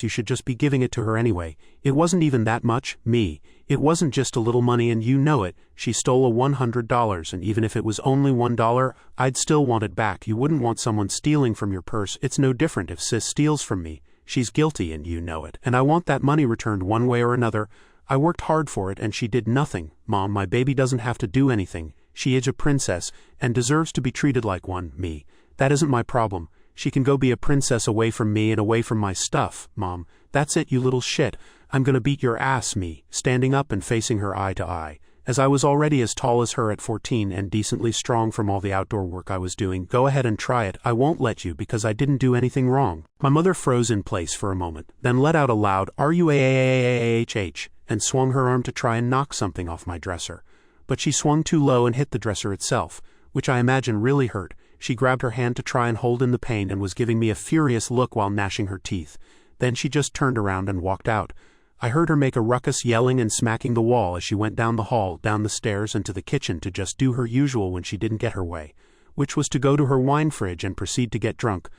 You should just be giving it to her anyway. It wasn't even that much, me. It wasn't just a little money and you know it. She stole a $100 and even if it was only $1, I'd still want it back. You wouldn't want someone stealing from your purse. It's no different if sis steals from me. She's guilty and you know it. And I want that money returned one way or another. I worked hard for it and she did nothing. Mom, my baby doesn't have to do anything. She is a princess and deserves to be treated like one, me. That isn't my problem. She can go be a princess away from me and away from my stuff, Mom. That's it, you little shit. I'm gonna beat your ass, me, standing up and facing her eye to eye. As I was already as tall as her at 14 and decently strong from all the outdoor work I was doing. Go ahead and try it. I won't let you because I didn't do anything wrong. My mother froze in place for a moment, then let out a loud R-U-A-A-A-H-H and swung her arm to try and knock something off my dresser. But she swung too low and hit the dresser itself, which I imagine really hurt. She grabbed her hand to try and hold in the pain and was giving me a furious look while gnashing her teeth. Then she just turned around and walked out. I heard her make a ruckus yelling and smacking the wall as she went down the hall, down the stairs and to the kitchen to just do her usual when she didn't get her way, which was to go to her wine fridge and proceed to get drunk.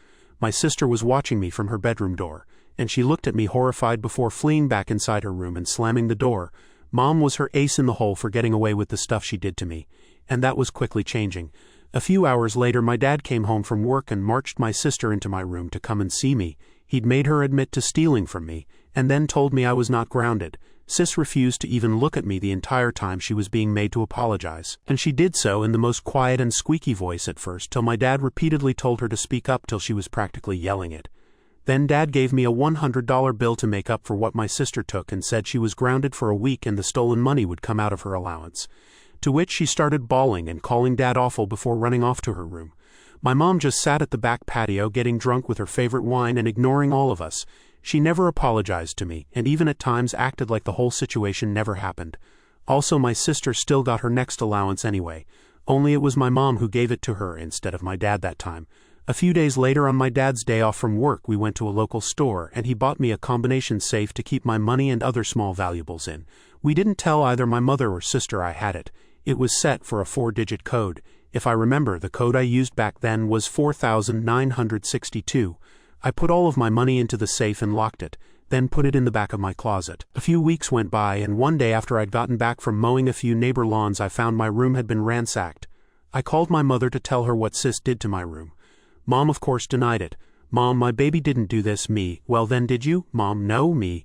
My sister was watching me from her bedroom door, and she looked at me horrified before fleeing back inside her room and slamming the door. Mom was her ace in the hole for getting away with the stuff she did to me, and that was quickly changing. A few hours later my dad came home from work and marched my sister into my room to come and see me. He'd made her admit to stealing from me, and then told me I was not grounded. Sis refused to even look at me the entire time she was being made to apologize, and she did so in the most quiet and squeaky voice at first till my dad repeatedly told her to speak up till she was practically yelling it. Then Dad gave me a $100 bill to make up for what my sister took and said she was grounded for a week and the stolen money would come out of her allowance. To which she started bawling and calling Dad awful before running off to her room. My mom just sat at the back patio getting drunk with her favorite wine and ignoring all of us. She never apologized to me, and even at times acted like the whole situation never happened. Also, my sister still got her next allowance anyway, only it was my mom who gave it to her instead of my dad that time. A few days later, on my dad's day off from work, we went to a local store and he bought me a combination safe to keep my money and other small valuables in. We didn't tell either my mother or sister I had it. It was set for a 4-digit code. If I remember, the code I used back then was 4962. I put all of my money into the safe and locked it, then put it in the back of my closet. A few weeks went by and one day after I'd gotten back from mowing a few neighbor lawns I found my room had been ransacked. I called my mother to tell her what sis did to my room. Mom of course denied it. Mom, my baby didn't do this, me. Well then did you? Mom, no, me.